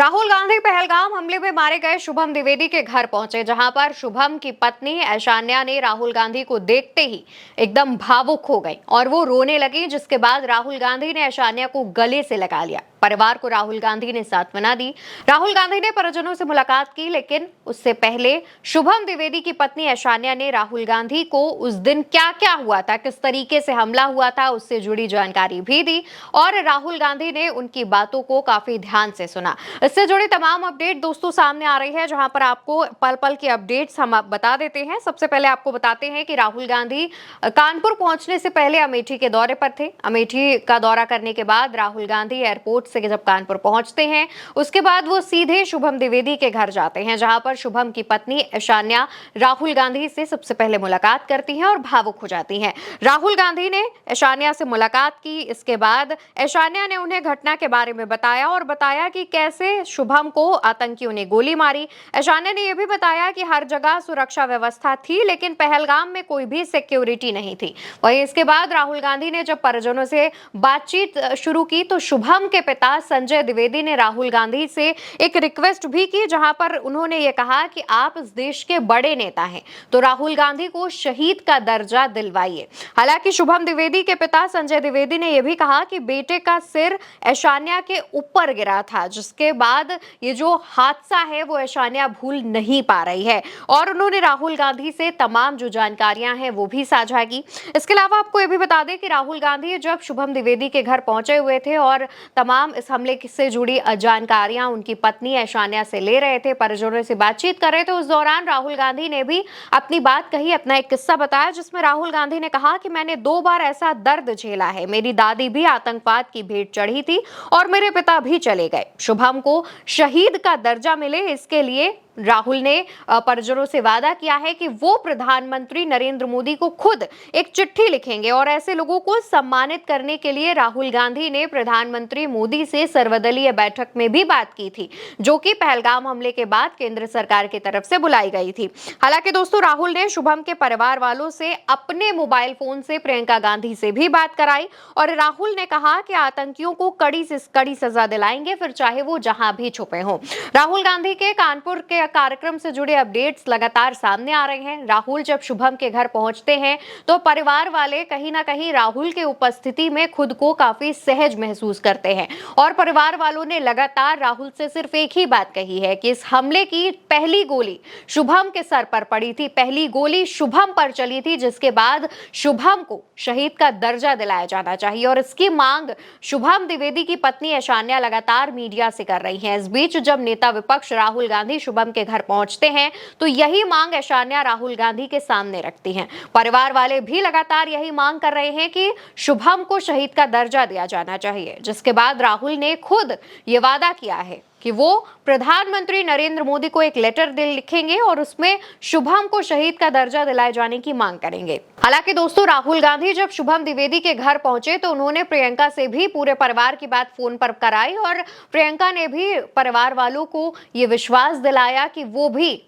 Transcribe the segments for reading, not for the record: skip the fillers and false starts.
राहुल गांधी पहलगाम हमले में मारे गए शुभम द्विवेदी के घर पहुंचे, जहां पर शुभम की पत्नी ऐशान्या ने राहुल गांधी को देखते ही एकदम भावुक हो गई और वो रोने लगी, जिसके बाद राहुल गांधी ने ऐशान्या को गले से लगा लिया। परिवार को राहुल गांधी ने सांत्वना दी। राहुल गांधी ने परिजनों से मुलाकात की, लेकिन उससे पहले शुभम द्विवेदी की पत्नी ऐशान्या ने राहुल गांधी को उस दिन क्या क्या हुआ था, किस तरीके से हमला हुआ था, उससे जुड़ी जानकारी भी दी और राहुल गांधी ने उनकी बातों को काफी ध्यान से सुना। इससे जुड़ी तमाम अपडेट दोस्तों सामने आ रही है, जहां पर आपको पल पल की अपडेट्स हम बता देते हैं। सबसे पहले आपको बताते हैं कि राहुल गांधी कानपुर पहुंचने से पहले अमेठी के दौरे पर थे। अमेठी का दौरा करने के बाद राहुल गांधी एयरपोर्ट से जब कानपुर पहुंचते हैं, उसके बाद वो सीधे शुभम द्विवेदी के घर जाते हैं, जहां पर शुभम की पत्नी ऐशान्या राहुल गांधी से सबसे पहले मुलाकात करती हैं और भावुक हो जाती हैं। राहुल गांधी ने ऐशान्या से मुलाकात की। इसके बाद ऐशान्या ने उन्हें घटना के बारे में बताया और बताया कि कैसे शुभम को आतंकियों ने गोली मारी। ऐशान्या ने यह भी बताया कि हर जगह सुरक्षा व्यवस्था थी, लेकिन पहलगाम में कोई भी सिक्योरिटी नहीं थी। वहीं इसके बाद राहुल गांधी ने जब परिजनों से बातचीत शुरू की, तो शुभम के पिता संजय द्विवेदी ने राहुल गांधी से एक रिक्वेस्ट भी की, जहां पर उन्होंने ये कहा कि आप इस देश के बड़े नेता हैं, तो राहुल गांधी को शहीद का दर्जा दिलवाइए। हालांकि शुभम द्विवेदी के पिता संजय द्विवेदी ने यह भी कहा कि बेटे का सिर ऐशान्या के ऊपर गिरा था, जिसके बाद ये जो हादसा है वो ऐशान्या भूल नहीं पा रही है और उन्होंने राहुल गांधी से तमाम जो जानकारियां हैं वो भी साझा की। इसके अलावा आपको ये भी बता दें कि राहुल गांधी जब शुभम द्विवेदी के घर पहुंचे हुए थे और तमाम इस हमले से जुड़ी जानकारियां उनकी पत्नी ऐशान्या से ले रहे थे, परिजनों से बातचीत कर रहे थे, उस दौरान राहुल गांधी ने भी अपनी बात कही, अपना एक किस्सा बताया, जिसमें राहुल गांधी ने कहा कि मैंने 2 बार ऐसा दर्द झेला है। मेरी दादी भी आतंकवाद की भेंट चढ़ी थी और मेरे पिता भी चले गए। शुभम को शहीद का दर्जा मिले, इसके लिए राहुल ने परिजनों से वादा किया है कि वो प्रधानमंत्री नरेंद्र मोदी को खुद एक चिट्ठी लिखेंगे और ऐसे लोगों को सम्मानित करने के लिए राहुल गांधी ने प्रधानमंत्री मोदी से सर्वदलीय बैठक में भी बात की थी, जो कि पहलगाम हमले के बाद केंद्र सरकार की तरफ से बुलाई गई थी। हालांकि दोस्तों, राहुल ने शुभम के परिवार वालों से अपने मोबाइल फोन से प्रियंका गांधी से भी बात कराई और राहुल ने कहा कि आतंकियों को कड़ी से कड़ी सजा दिलाएंगे, फिर चाहे वो जहां भी छुपे हों। राहुल गांधी के कानपुर के कार्यक्रम से जुड़े अपडेट्स लगातार सामने आ रहे हैं। राहुल जब शुभम के घर पहुंचते हैं, तो परिवार वाले कहीं ना कहीं राहुल के उपस्थिति में खुद को काफी सहज महसूस करते हैं और परिवार वालों ने लगातार राहुल से सिर्फ एक ही बात कही है कि इस हमले की पहली गोली शुभम के सर पर पड़ी थी, पहली गोली शुभम पर चली थी, जिसके बाद शुभम को शहीद का दर्जा दिलाया जाना चाहिए और इसकी मांग शुभम द्विवेदी की पत्नी ऐशान्या लगातार मीडिया से कर रही हैं। इस बीच जब नेता विपक्ष राहुल गांधी शुभम के घर पहुंचते हैं, तो यही मांग ऐशान्या राहुल गांधी के सामने रखती हैं। परिवार वाले भी लगातार यही मांग कर रहे हैं कि शुभम को शहीद का दर्जा दिया जाना चाहिए, जिसके बाद राहुल ने खुद ये वादा किया है कि वो प्रधानमंत्री नरेंद्र मोदी को एक लेटर लिखेंगे और उसमें शुभम को शहीद का दर्जा दिलाए जाने की मांग करेंगे। हालांकि दोस्तों, राहुल गांधी जब शुभम द्विवेदी के घर पहुंचे, तो उन्होंने प्रियंका से भी पूरे परिवार की बात फोन पर कराई और प्रियंका ने भी परिवार वालों को ये विश्वास दिलाया कि वो भी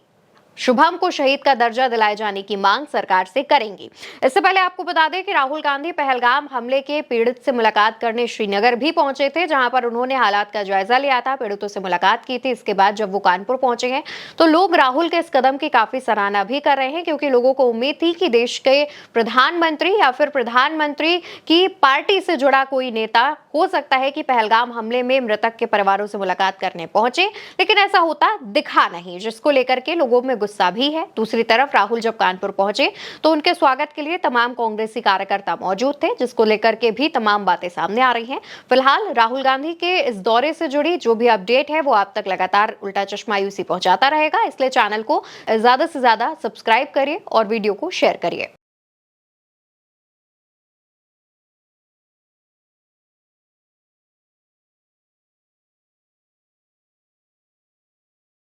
शुभम को शहीद का दर्जा दिलाए जाने की मांग सरकार से करेंगी। इससे पहले आपको बता दें कि राहुल गांधी पहलगाम हमले के पीड़ित से मुलाकात करने श्रीनगर भी पहुंचे थे, जहां पर उन्होंने हालात का जायजा लिया था, पीड़ितों से मुलाकात की थी। इसके बाद जब वो कानपुर पहुंचे हैं, तो लोग राहुल के इस कदम की काफी सराहना भी कर रहे हैं, क्योंकि लोगों को उम्मीद थी कि देश के प्रधानमंत्री या फिर प्रधानमंत्री की पार्टी से जुड़ा कोई नेता हो सकता है कि पहलगाम हमले में मृतक के परिवारों से मुलाकात करने पहुंचे, लेकिन ऐसा होता दिखा नहीं, जिसको लेकर के लोगों में गुस्सा भी है। दूसरी तरफ राहुल जब कानपुर पहुंचे, तो उनके स्वागत के लिए तमाम कांग्रेसी कार्यकर्ता मौजूद थे, जिसको लेकर के भी तमाम बातें सामने आ रही हैं। फिलहाल राहुल गांधी के इस दौरे से जुड़ी जो भी अपडेट है वो आप तक लगातार उल्टा चश्मा यूसी पहुंचाता रहेगा, इसलिए चैनल को ज्यादा से ज्यादा सब्सक्राइब करिए और वीडियो को शेयर करिए।